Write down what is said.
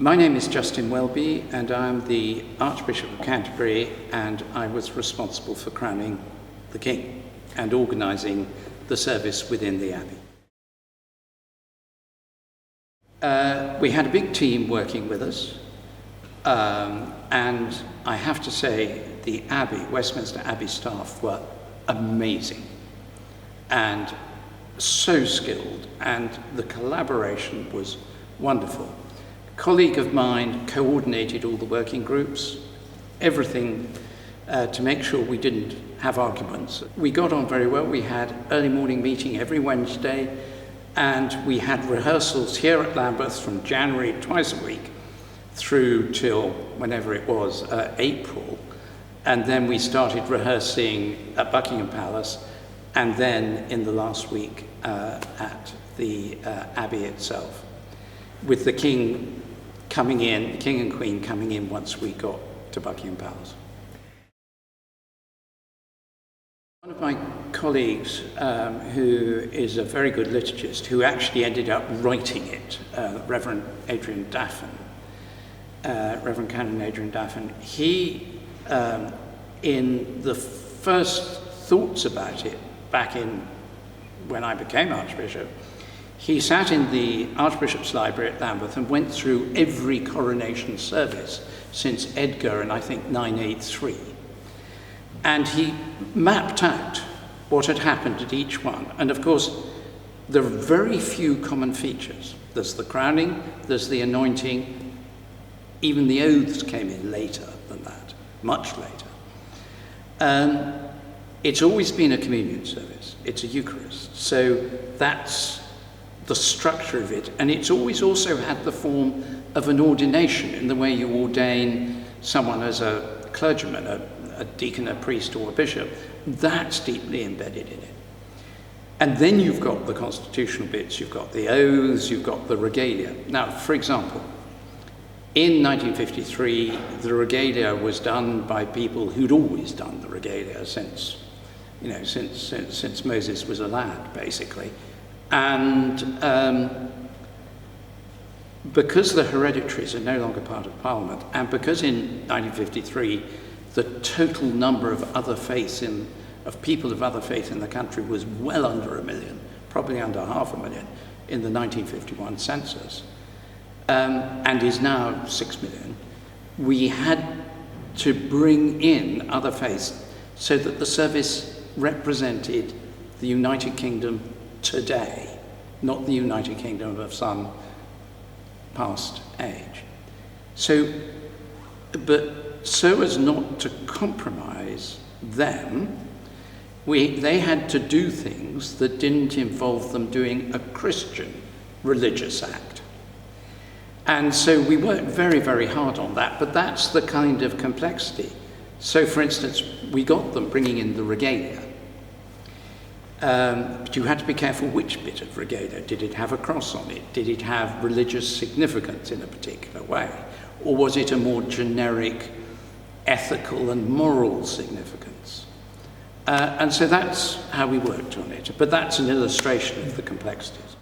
My name is Justin Welby, and I'm the Archbishop of Canterbury, and I was responsible for crowning the King and organising the service within the Abbey. We had a big team working with us, and I have to say the Abbey, Westminster Abbey staff were amazing and so skilled, and the collaboration was wonderful. A colleague of mine coordinated all the working groups, everything to make sure we didn't have arguments. We got on very well. We had early morning meeting every Wednesday, and we had rehearsals here at Lambeth from January twice a week through till whenever it was, April. And then we started rehearsing at Buckingham Palace, and then in the last week at the Abbey itself, with the King coming in, the King and Queen coming in once we got to Buckingham Palace. One of my colleagues, who is a very good liturgist, who actually ended up writing it, Reverend Canon Adrian Daffin, he, in the first thoughts about it, back in when I became Archbishop, he sat in the Archbishop's Library at Lambeth and went through every coronation service since Edgar in, I think, 983. And he mapped out what had happened at each one. And of course, there are very few common features. There's the crowning, there's the anointing, even the oaths came in later than that, much later. It's always been a communion service, it's a Eucharist. So that's the structure of it. And it's always also had the form of an ordination in the way you ordain someone as a clergyman, a deacon, a priest, or a bishop. That's deeply embedded in it. And then you've got the constitutional bits, you've got the oaths, you've got the regalia. Now, for example, in 1953, the regalia was done by people who'd always done the regalia since Moses was a lad, basically. And because the hereditaries are no longer part of Parliament, and because in 1953 the total number of other faiths of people of other faith in the country was well under 1 million, probably under 500,000 in the 1951 census, and is now 6 million, we had to bring in other faiths so that the service represented the United Kingdom today, not the United Kingdom of some past age. So as not to compromise them, they had to do things that didn't involve them doing a Christian religious act. And so we worked very, very hard on that, but that's the kind of complexity. So for instance, we got them bringing in the regalia. But you had to be careful which bit of regalia. Did it have a cross on it? Did it have religious significance in a particular way? Or was it a more generic ethical and moral significance? And so that's how we worked on it. But that's an illustration of the complexities.